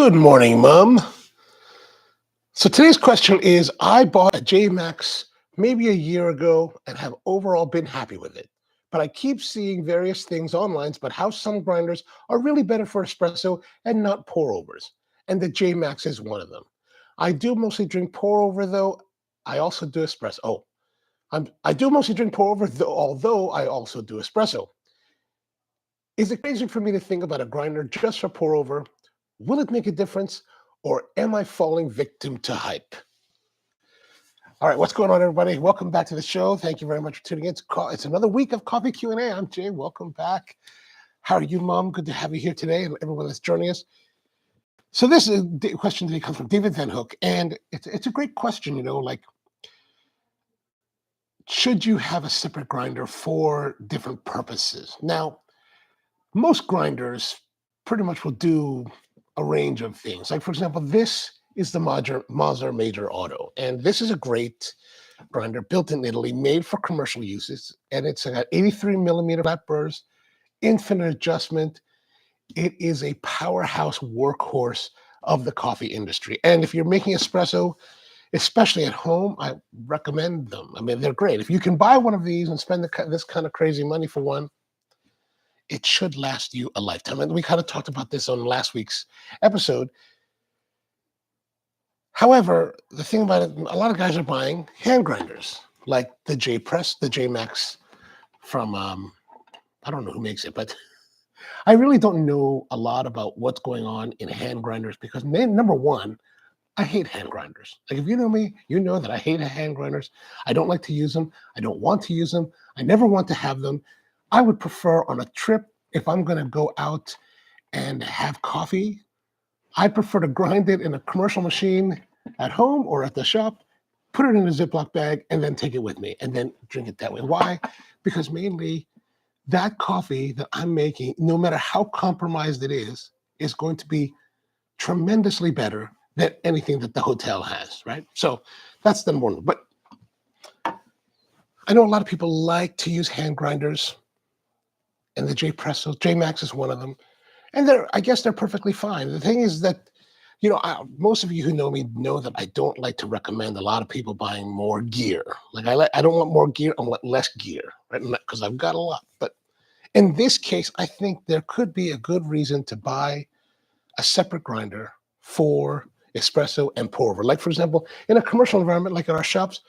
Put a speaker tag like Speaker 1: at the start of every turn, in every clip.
Speaker 1: Good morning, Mom. So today's question is, I bought a JMax maybe a year ago and have overall been happy with it. But I keep seeing various things online about how some grinders are really better for espresso and not pour overs. And the JMax is one of them. I do mostly drink pour over though. I also do espresso. I do mostly drink pour over though, although I also do espresso. Is it crazy for me to think about a grinder just for pour over? Will it make a difference? Or am I falling victim to hype? All right, what's going on, everybody? Welcome back to the show. Thank you very much for tuning in. It's another week of Coffee Q&A. I'm Jay. Welcome back. How are you, Mom? Good to have you here today, and everyone that's joining us. So this is a question today comes from David VanHook, and it's a great question. Like, should you have a separate grinder for different purposes? Now, most grinders pretty much will do a range of things. Like, for example, this is the Mazda Major Auto, and this is a great grinder built in Italy, made for commercial uses, and it's got 83 millimeter flat burrs, infinite adjustment. It is a powerhouse workhorse of the coffee industry. And if you're making espresso, especially at home, I recommend them. I mean, they're great. If you can buy one of these and spend this kind of crazy money for one, it should last you a lifetime. And we kind of talked about this on last week's episode. However, the thing about it, a lot of guys are buying hand grinders, like the JMax from, I don't know who makes it, but I really don't know a lot about what's going on in hand grinders because, number one, I hate hand grinders. Like, if you know me, you know that I hate hand grinders. I don't like to use them. I don't want to use them. I never want to have them. I would prefer on a trip, if I'm going to go out and have coffee, I prefer to grind it in a commercial machine at home or at the shop, put it in a Ziploc bag, and then take it with me and then drink it that way. Why? Because mainly that coffee that I'm making, no matter how compromised it is going to be tremendously better than anything that the hotel has, right? So that's the number one. But I know a lot of people like to use hand grinders, and the JMax is one of them. And I guess they're perfectly fine. The thing is that, most of you who know me know that I don't like to recommend a lot of people buying more gear. Like, I don't want more gear, I want less gear, right? Because I've got a lot. But in this case, I think there could be a good reason to buy a separate grinder for espresso and pour over. Like, for example, in a commercial environment, like in our shops,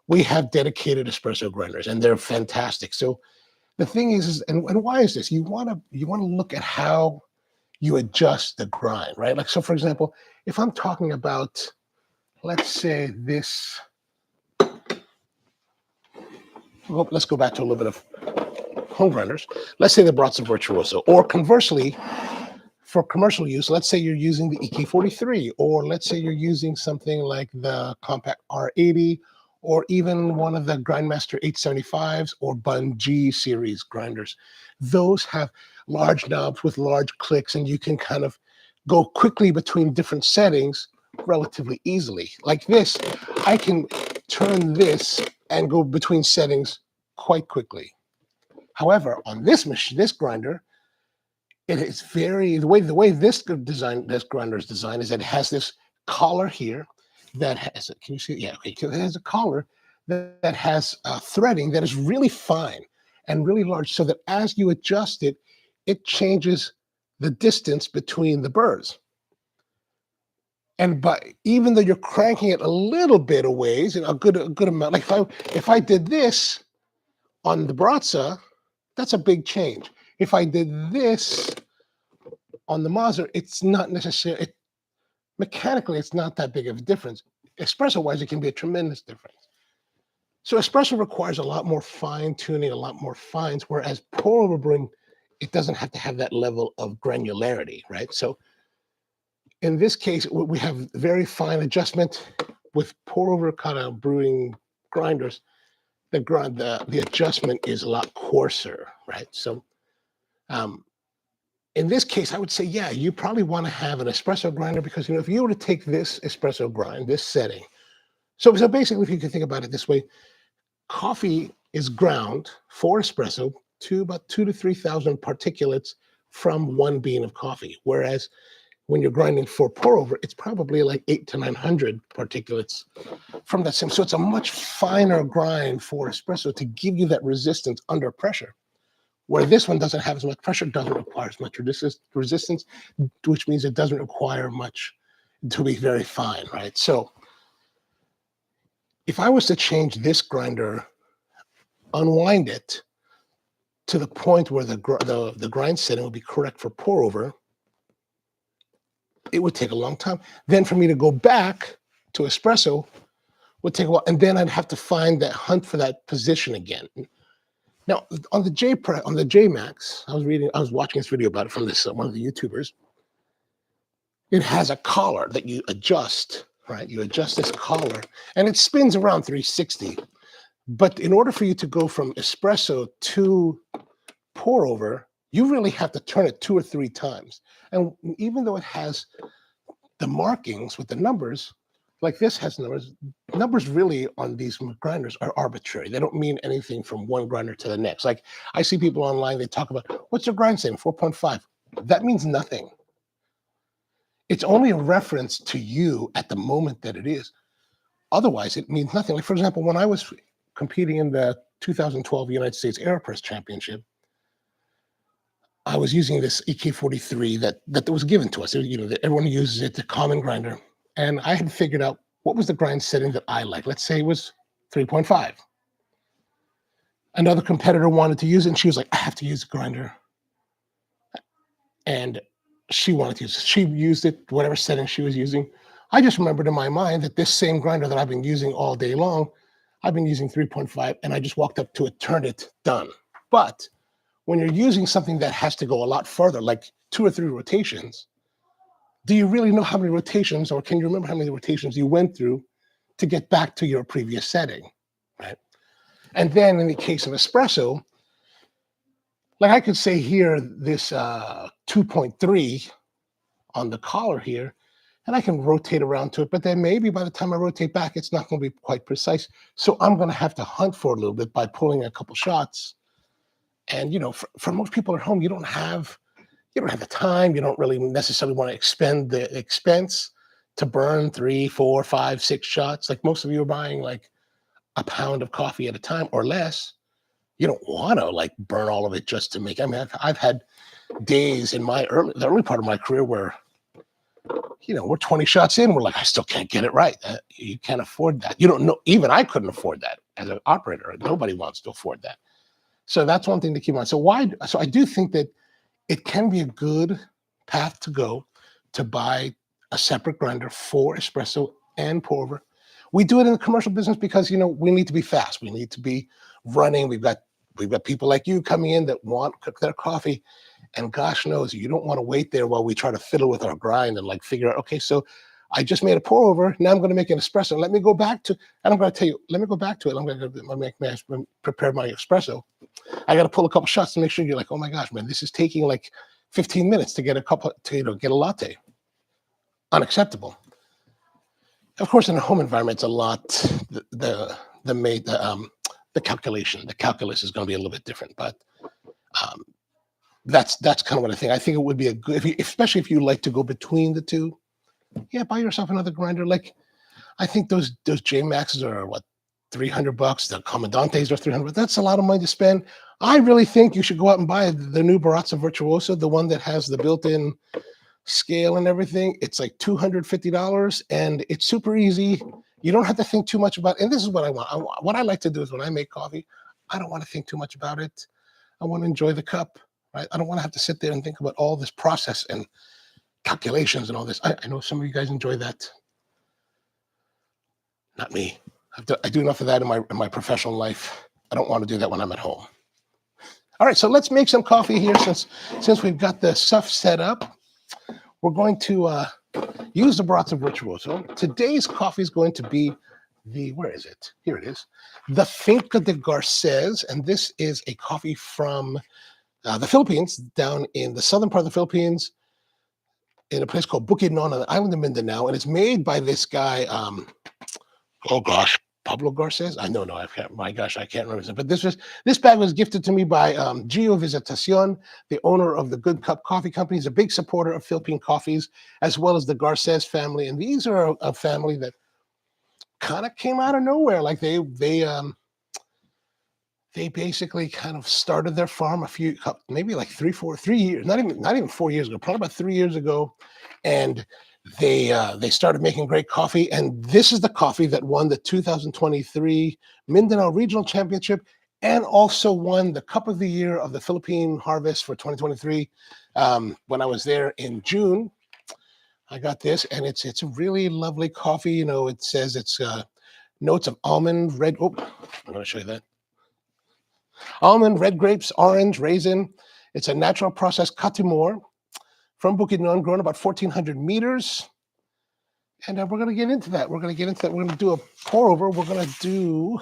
Speaker 1: we have dedicated espresso grinders, and they're fantastic. So the thing is and why is this? You want to look at how you adjust the grind, right? Like, so for example, if I'm talking about, let's say this, well, let's go back to a little bit of home grinders. Let's say the Brazza Virtuoso, or conversely, for commercial use, let's say you're using the EK43, or let's say you're using something like the Compact R80, or even one of the Grindmaster 875s or Bun G series grinders. Those have large knobs with large clicks, and you can kind of go quickly between different settings relatively easily. Like this, I can turn this and go between settings quite quickly. However, on this machine, this grinder, it is the way this grinder is designed is that it has this collar here that has, can you see it? Yeah, okay. It has a collar that has threading that is really fine and really large, so that as you adjust it, it changes the distance between the burrs. And even though you're cranking it a little bit a ways, a good amount, like if I did this on the Brazza, that's a big change. If I did this on the Mazda, it's not necessarily, mechanically, it's not that big of a difference. Espresso-wise, it can be a tremendous difference. So espresso requires a lot more fine-tuning, a lot more fines, whereas pour-over brewing, it doesn't have to have that level of granularity, right? So in this case, we have very fine adjustment. With pour-over kind of brewing grinders, the adjustment is a lot coarser, right? So in this case, I would say, yeah, you probably want to have an espresso grinder because, if you were to take this espresso grind, this setting, so basically, if you can think about it this way, coffee is ground for espresso to about 2,000 to 3,000 particulates from one bean of coffee, whereas when you're grinding for pour over, it's probably like 800 to 900 particulates from that same. So it's a much finer grind for espresso to give you that resistance under pressure. Where this one doesn't have as much pressure, doesn't require as much resistance, which means it doesn't require much to be very fine, right? So if I was to change this grinder, unwind it to the point where the grind setting would be correct for pour over, it would take a long time. Then for me to go back to espresso would take a while, and then I'd have to hunt for that position again. Now, on the JMax, I was watching this video about it from one of the YouTubers. It has a collar that you adjust, right? You adjust this collar, and it spins around 360. But in order for you to go from espresso to pour over, you really have to turn it 2 or 3 times. And even though it has the markings with the numbers, like this has numbers really on these grinders are arbitrary. They don't mean anything from one grinder to the next. Like I see people online, they talk about, what's your grind setting, 4.5? That means nothing. It's only a reference to you at the moment that it is. Otherwise, it means nothing. Like, for example, when I was competing in the 2012 United States AeroPress Championship, I was using this EK43 that was given to us. Everyone uses it, the common grinder. And I had figured out what was the grind setting that I like. Let's say it was 3.5. Another competitor wanted to use it, and she was like, I have to use the grinder. And she wanted to use it. She used it, whatever setting she was using. I just remembered in my mind that this same grinder that I've been using all day long, I've been using 3.5, and I just walked up to it, turned it, done. But when you're using something that has to go a lot further, like 2 or 3 rotations, do you really know how many rotations, or can you remember how many rotations you went through to get back to your previous setting, right? And then in the case of espresso, like I could say here, this 2.3 on the collar here, and I can rotate around to it, but then maybe by the time I rotate back, it's not going to be quite precise. So I'm going to have to hunt for a little bit by pulling a couple shots. And, for most people at home, you don't have the time. You don't really necessarily want to expend the expense to burn 3, 4, 5, 6 shots. Like most of you are buying like a pound of coffee at a time or less. You don't want to like burn all of it just to make. I mean, I've had days in the early part of my career where, we're 20 shots in. We're like, I still can't get it right. You can't afford that. You don't know. Even I couldn't afford that as an operator. Nobody wants to afford that. So that's one thing to keep in mind. So I do think that it can be a good path to go to buy a separate grinder for espresso and pour over. We do it in the commercial business because, we need to be fast. We need to be running. We've got people like you coming in that want to cook their coffee. And gosh knows, you don't want to wait there while we try to fiddle with our grind and like figure out, okay, so I just made a pour over. Now I'm going to make an espresso. Let me go back to, and I'm going to tell you, let me go back to it. I'm going to prepare my espresso. I got to pull a couple shots to make sure you're like, oh my gosh, man, this is taking like 15 minutes to get get a latte. Unacceptable. Of course, in a home environment, it's a lot. The calculus is going to be a little bit different, but that's kind of what I think. I think it would be a good, especially if you like to go between the two. Yeah, buy yourself another grinder. Like, I think those JMaxes are what, $300. The Commandantes are $300. That's a lot of money to spend. I really think you should go out and buy the new Baratza Virtuoso, the one that has the built-in scale and everything. It's like $250, and it's super easy. You don't have to think too much about it. And this is what I want. What I like to do is when I make coffee, I don't want to think too much about it. I want to enjoy the cup, right? I don't want to have to sit there and think about all this process and calculations and all this. I know some of you guys enjoy that. Not me. I do enough of that in my professional life. I don't want to do that when I'm at home. All right, so let's make some coffee here since we've got the stuff set up. We're going to use the Baratza Virtuoso. Today's coffee is going to be where is it? Here it is. The Finca de Garces, and this is a coffee from the Philippines, down in the southern part of the Philippines, in a place called Bukidnon on the island of Mindanao, and it's made by this guy, oh gosh, Pablo Garces. I know, no, I can't. My gosh, I can't remember. But this bag was gifted to me by Gio Visitacion, the owner of the Good Cup Coffee Company. He's a big supporter of Philippine coffees, as well as the Garces family. And these are a family that kind of came out of nowhere. Like they basically kind of started their farm maybe like 3 years, not even 4 years ago, probably about 3 years ago, and they started making great coffee. And this is the coffee that won the 2023 Mindanao Regional Championship and also won the Cup of the Year of the Philippine Harvest for 2023. When I was there in June, I got this, and it's a really lovely coffee. You know, it says it's notes of almond, red. Oh, I'm going to show you that. Almond, red grapes, orange, raisin. It's a natural process Katimor from Bukidnon, grown about 1,400 meters. And we're going to get into that. We're going to do a pour over. We're going to do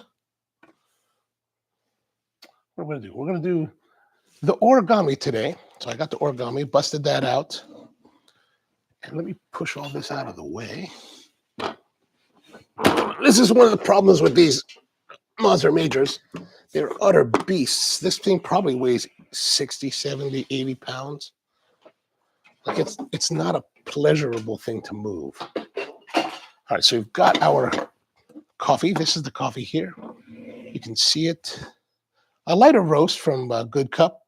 Speaker 1: the origami today. So I got the origami, busted that out. And let me push all this out of the way. This is one of the problems with these Monster Majors. They're utter beasts. This thing probably weighs 60, 70, 80 pounds. Like it's not a pleasurable thing to move. All right, so we've got our coffee. This is the coffee here. You can see it. A lighter roast from Good Cup.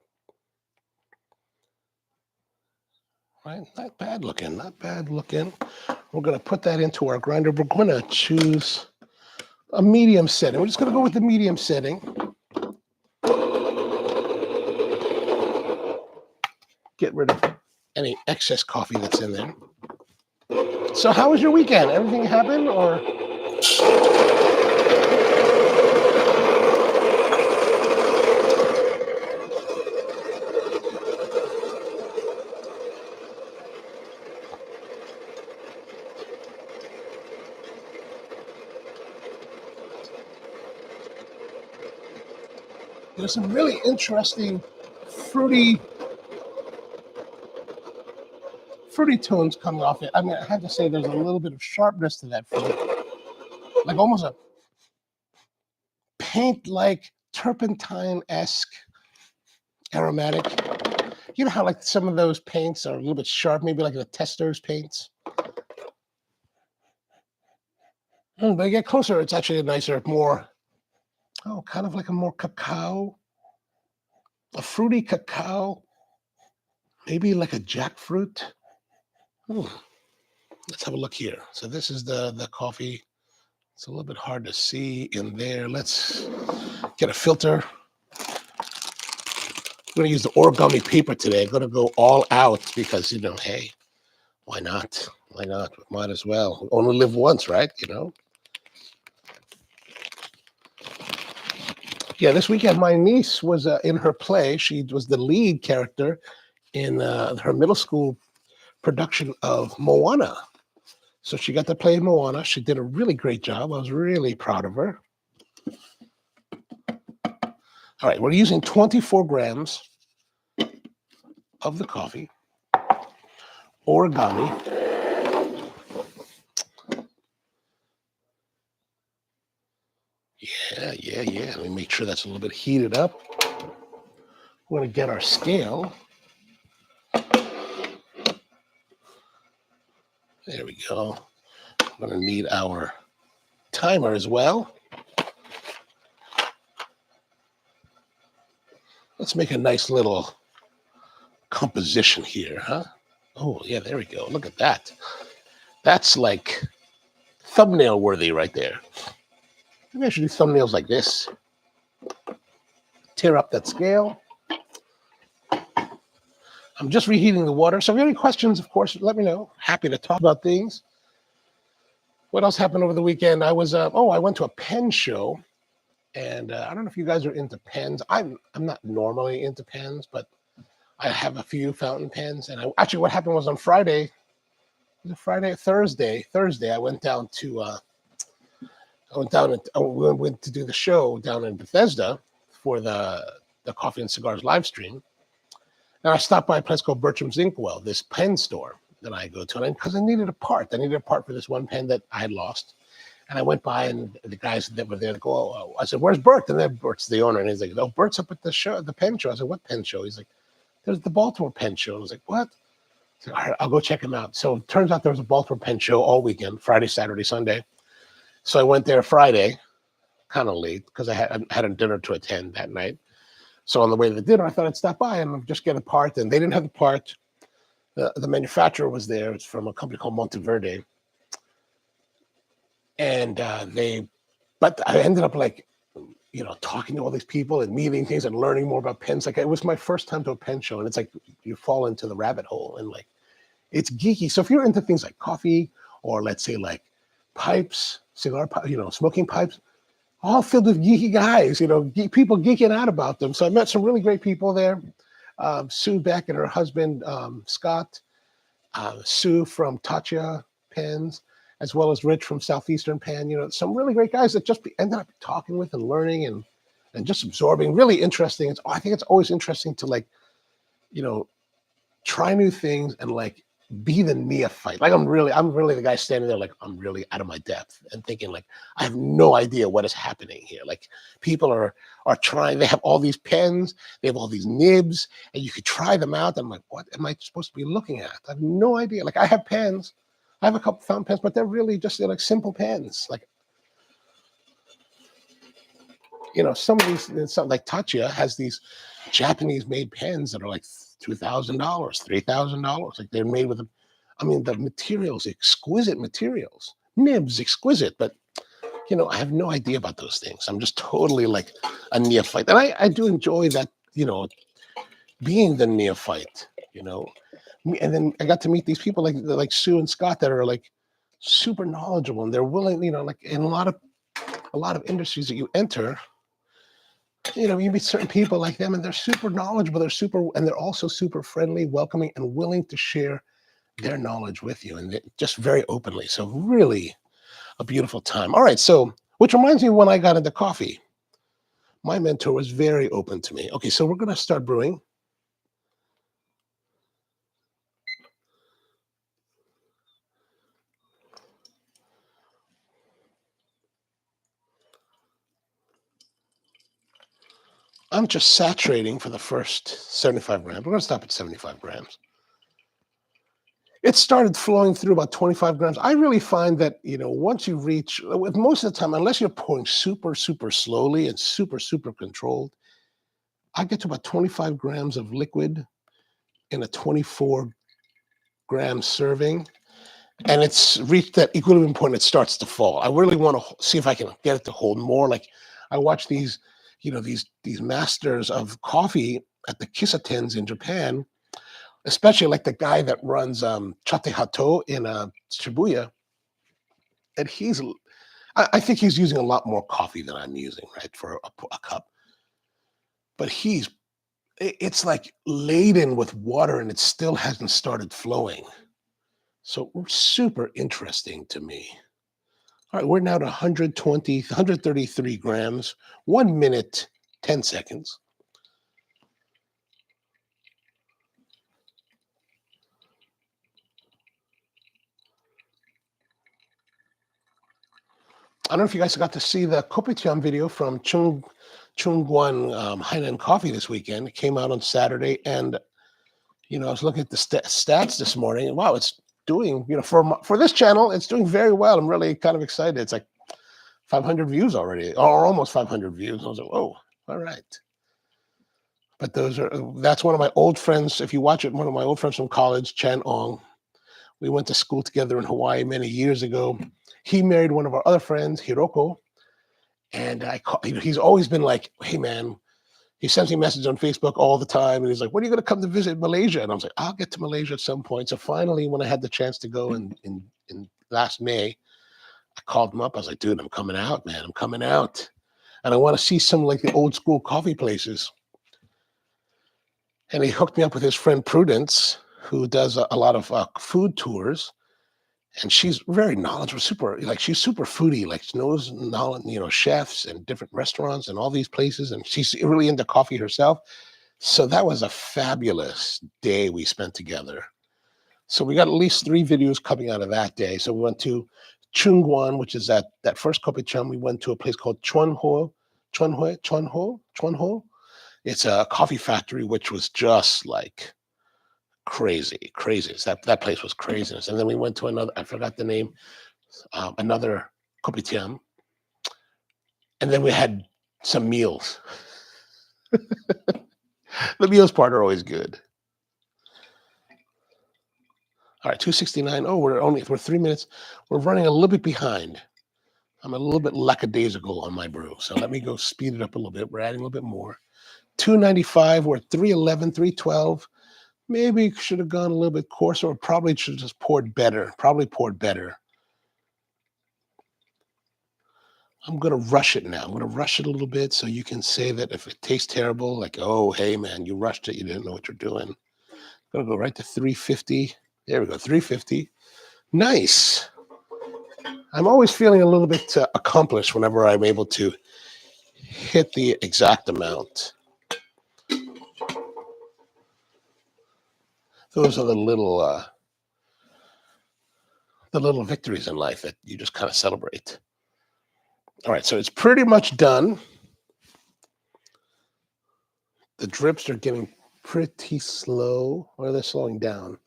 Speaker 1: Right, not bad looking, not bad looking. We're going to put that into our grinder. We're going to choose a medium setting. We're just going to go with the medium setting. Get rid of any excess coffee that's in there. So how was your weekend? Everything happen or? There's some really interesting fruity tones coming off it. I mean, I have to say there's a little bit of sharpness to that fruit. Like almost a paint-like turpentine-esque aromatic. You know how like some of those paints are a little bit sharp, maybe like the Tester's paints? But you get closer, it's actually a nicer, more, kind of like a more cacao, a fruity cacao, maybe like a jackfruit. Let's have a look here. So this is the coffee. It's a little bit hard to see in there. Let's get a filter. I'm going to use the origami paper today. I'm going to go all out because, hey, why not? Why not? Might as well. We only live once, right? Yeah, this weekend, my niece was in her play. She was the lead character in her middle school production of Moana. So she got to play Moana. She did a really great job. I was really proud of her. All right, we're using 24 grams of the coffee. Origami. Yeah. Let me make sure that's a little bit heated up. We're going to get our scale. There we go. We're going to need our timer as well. Let's make a nice little composition here, huh? Oh, yeah, there we go. Look at that. That's like thumbnail worthy right there. Maybe I should do thumbnails like this. Tear up that scale. I'm just reheating the water. So if you have any questions, of course, let me know. Happy to talk about things. What else happened over the weekend? I went to a pen show. And I don't know if you guys are into pens. I'm not normally into pens, but I have a few fountain pens. And actually what happened was on Friday, Thursday, I went down to we went to do the show down in Bethesda for the Coffee and Cigars live stream. And I stopped by a place called Bertram's Inkwell, this pen store that I go to, because I needed a part. I needed a part for this one pen that I had lost. And I went by, and the guys that were there, they go, oh, I said, where's Bert? And then Bert's the owner, and he's like, oh, Bert's up at the show, the pen show. I said, what pen show? He's like, there's the Baltimore pen show. I was like, what? I said, all right, I'll go check him out. So it turns out there was a Baltimore pen show all weekend, Friday, Saturday, Sunday. So I went there Friday, kind of late, because I had a dinner to attend that night. So on the way to the dinner, I thought I'd stop by and just get a part. And they didn't have the part. The manufacturer was there. It's from a company called Monteverde. And but I ended up like, talking to all these people and meeting things and learning more about pens. Like, it was my first time to a pen show, and it's like you fall into the rabbit hole, and like, it's geeky. So if you're into things like coffee, or let's say like pipes, cigar, smoking pipes, all filled with geeky guys, people geeking out about them. So I met some really great people there. Sue Beck and her husband, Scott, Sue from Tatcha Pens, as well as Rich from Southeastern Pen, some really great guys that just ended up talking with and learning and just absorbing. Really interesting. I think it's always interesting to like, try new things and like be the neophyte. Like I'm really the guy standing there like I'm really out of my depth and thinking like I have no idea what is happening here. Like people are trying, they have all these pens, they have all these nibs, and you could try them out. I'm like, what am I supposed to be looking at? I have no idea. Like I have pens, I have a couple fountain pens, but they're like simple pens. Like, some of these, something like Tatcha has these Japanese made pens that are like $2,000, $3,000. Like they're made with the materials, exquisite materials, nibs, exquisite. But, I have no idea about those things. I'm just totally like a neophyte. And I do enjoy that, being the neophyte, And then I got to meet these people like Sue and Scott that are like super knowledgeable, and they're willing, like in a lot of industries that you enter, you meet certain people like them, and they're super knowledgeable. And they're also super friendly, welcoming, and willing to share their knowledge with you, and just very openly. So really a beautiful time. All right. So, which reminds me, when I got into coffee, my mentor was very open to me. Okay. So we're going to start brewing. I'm just saturating for the first 75 grams. We're going to stop at 75 grams. It started flowing through about 25 grams. I really find that, once you reach, with most of the time, unless you're pouring super, super slowly and super, super controlled, I get to about 25 grams of liquid in a 24-gram serving. And it's reached that equilibrium point. It starts to fall. I really want to see if I can get it to hold more. Like I watch these, these masters of coffee at the Kisatens in Japan, especially like the guy that runs Chate Hato in Shibuya. And I think he's using a lot more coffee than I'm using, right, for a cup. But it's like laden with water, and it still hasn't started flowing. So super interesting to me. All right, we're now to 133 grams, 1 minute, 10 seconds. I don't know if you guys got to see the Kopitiam video from Chungguan Hainan Coffee this weekend. It came out on Saturday, and I was looking at the stats this morning, and wow, it's doing, for this channel, it's doing very well. I'm really kind of excited. It's like 500 views already, or almost 500 views. I was like, whoa, all right. But that's one of my old friends. If you watch it, one of my old friends from college, Chan Ong. We went to school together in Hawaii many years ago. He married one of our other friends, Hiroko. And he's always been like, hey, man, he sends me messages on Facebook all the time. And he's like, when are you going to come to visit Malaysia? And I was like, I'll get to Malaysia at some point. So finally, when I had the chance to go in last May, I called him up. I was like, dude, I'm coming out, man. I'm coming out. And I want to see some like the old school coffee places. And he hooked me up with his friend Prudence, who does a lot of food tours. And she's very knowledgeable, she's super foodie, like knows chefs and different restaurants and all these places. And she's really into coffee herself. So that was a fabulous day we spent together. So we got at least 3 videos coming out of that day. So we went to Chungwan, which is that first kopitiam, we went to a place called Chuanho. It's a coffee factory, which was just like crazy. That place was craziness. And then we went to another, I forgot the name, another kopitiam. And then we had some meals. The meals part are always good. All right, 269. Oh, we're 3 minutes. We're running a little bit behind. I'm a little bit lackadaisical on my brew. So let me go speed it up a little bit. We're adding a little bit more. 295, we're at 311, 312. Maybe should have gone a little bit coarser, or probably should have just poured better. I'm going to rush it now. I'm going to rush it a little bit so you can say that if it tastes terrible, like, oh, hey, man, you rushed it. You didn't know what you're doing. I'm going to go right to 350. There we go, 350. Nice. I'm always feeling a little bit accomplished whenever I'm able to hit the exact amount. Those are the little victories in life that you just kind of celebrate. All right, so it's pretty much done. The drips are getting pretty slow, or they're slowing down.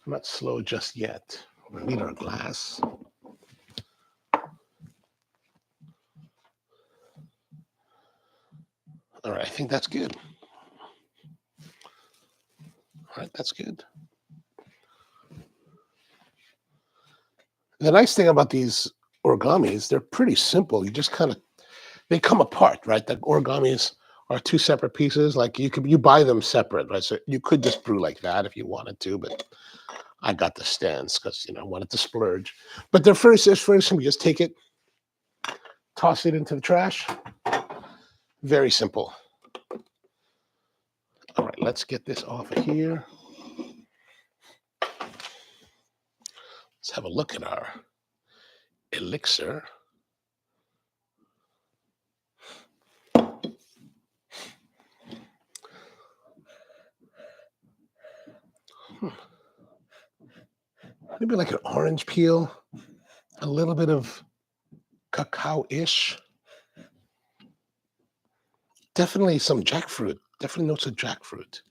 Speaker 1: Not slow just yet. We need our glass. All right, I think that's good. All right, that's good. The nice thing about these origamis, they're pretty simple. You just they come apart, right? The origamis are two separate pieces. Like you buy them separate, right? So you could just brew like that if you wanted to, but I got the stands because I wanted to splurge. But they're very simple. You just take it, toss it into the trash. Very simple. All right, let's get this off of here. Let's have a look at our elixir. Maybe like an orange peel, a little bit of cacao-ish. Definitely some jackfruit. Definitely notes of jackfruit.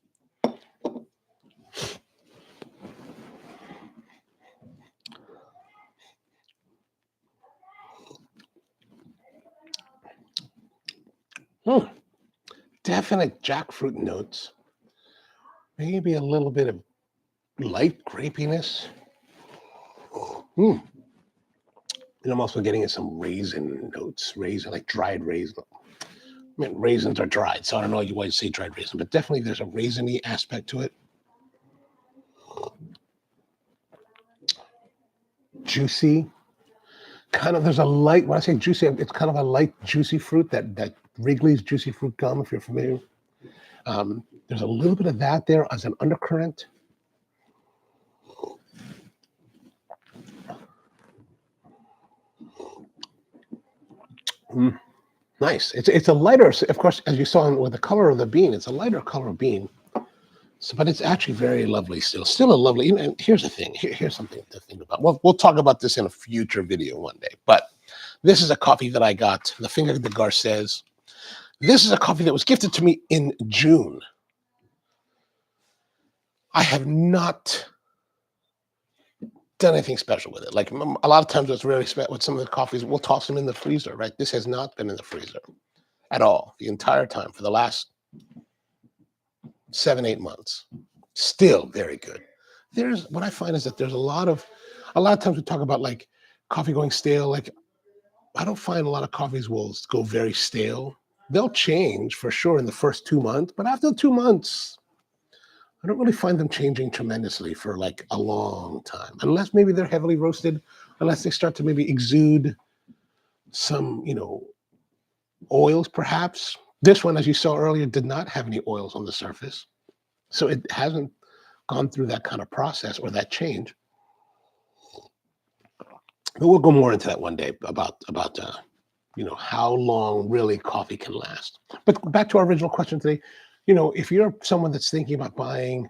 Speaker 1: Definite jackfruit notes. Maybe a little bit of light grapiness. And I'm also getting some raisin notes. Like dried raisin. I mean, raisins are dried, so I don't know why you say dried raisin, but definitely there's a raisiny aspect to it. Juicy. There's a light, when I say juicy, it's kind of a light, juicy fruit, that Wrigley's Juicy Fruit Gum, if you're familiar. There's a little bit of that there as an undercurrent. Nice. It's a lighter, of course, as you saw with the color of the bean, it's a lighter color of bean. So, but it's actually very lovely still. Still a lovely, and here's the thing. Here's something to think about. We'll talk about this in a future video one day. But this is a coffee that I got, the Finca de Garces. This is a coffee that was gifted to me in June. I have not done anything special with it. Like a lot of times what's really special with some of the coffees, we'll toss them in the freezer, right? This has not been in the freezer at all the entire time for the last 7-8 months. Still very good. What I find is that there's a lot of times we talk about like coffee going stale. Like I don't find a lot of coffees will go very stale. They'll change for sure in the first 2 months, but after 2 months, I don't really find them changing tremendously for like a long time, unless maybe they're heavily roasted, unless they start to maybe exude some, oils perhaps. This one, as you saw earlier, did not have any oils on the surface. So it hasn't gone through that kind of process or that change. But we'll go more into that one day about how long really coffee can last. But back to our original question today, if you're someone that's thinking about buying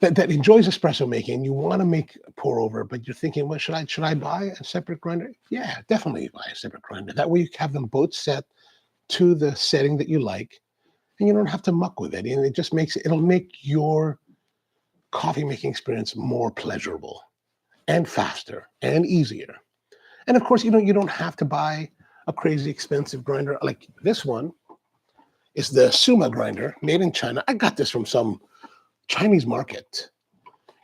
Speaker 1: that enjoys espresso making, you want to make a pour over, but you're thinking, well, should I buy a separate grinder? Yeah, definitely buy a separate grinder. That way you have them both set to the setting that you like, and you don't have to muck with it. And it just it'll make your coffee making experience more pleasurable and faster and easier. And of course, you don't have to buy a crazy expensive grinder. Like this one is the Suma grinder made in China. I got this from some Chinese market,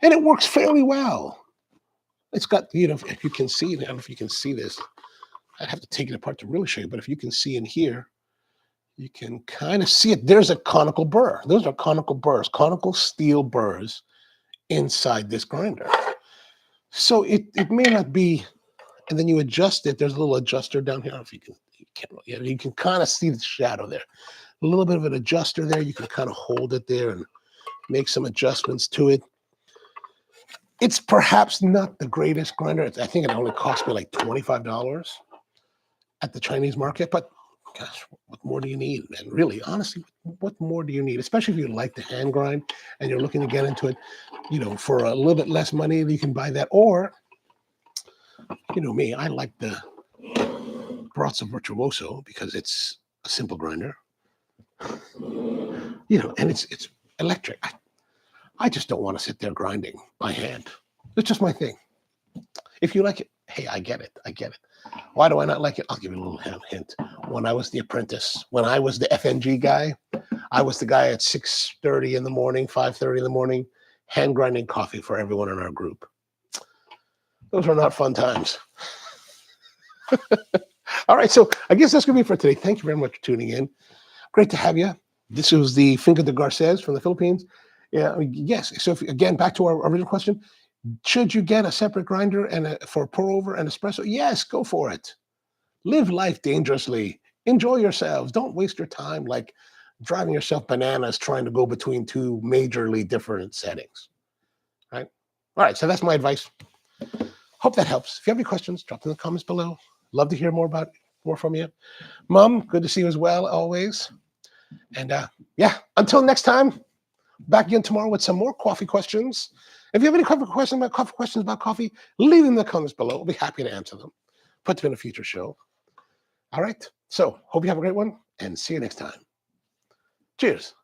Speaker 1: and it works fairly well. It's got, if you can see, I don't know if you can see this. I'd have to take it apart to really show you, but if you can see in here, you can kind of see it. There's a conical burr. Those are conical burrs, conical steel burrs inside this grinder. So it may not be, and then you adjust it. There's a little adjuster down here. I don't know if you can kind of see the shadow there. A little bit of an adjuster there. You can kind of hold it there and make some adjustments to it. It's perhaps not the greatest grinder. I think it only cost me like $25 at the Chinese market, but gosh, what more do you need, man? Really, honestly, what more do you need? Especially if you like to hand grind and you're looking to get into it, for a little bit less money, you can buy that. Or, me, I like the Barista Virtuoso because it's a simple grinder, and it's electric. I just don't want to sit there grinding by hand. It's just my thing. If you like it, hey, I get it. Why do I not like it? I'll give you a little hint. When I was the apprentice, when I was the FNG guy, I was the guy at 6:30 in the morning, 5:30 in the morning, hand grinding coffee for everyone in our group. Those are not fun times. All right, so I guess that's going to be for today. Thank you very much for tuning in. Great to have you. This was the Finca de Garces from the Philippines. Yeah, yes. So again, back to our original question. Should you get a separate grinder for pour over and espresso? Yes, go for it. Live life dangerously. Enjoy yourselves. Don't waste your time like driving yourself bananas trying to go between two majorly different settings. Right? All right, so that's my advice. Hope that helps. If you have any questions, drop them in the comments below. Love to hear more from you. Mom, good to see you as well, always. And until next time, back again tomorrow with some more coffee questions. If you have any questions about coffee, leave them in the comments below. I'll be happy to answer them. Put them in a future show. All right. So hope you have a great one and see you next time. Cheers.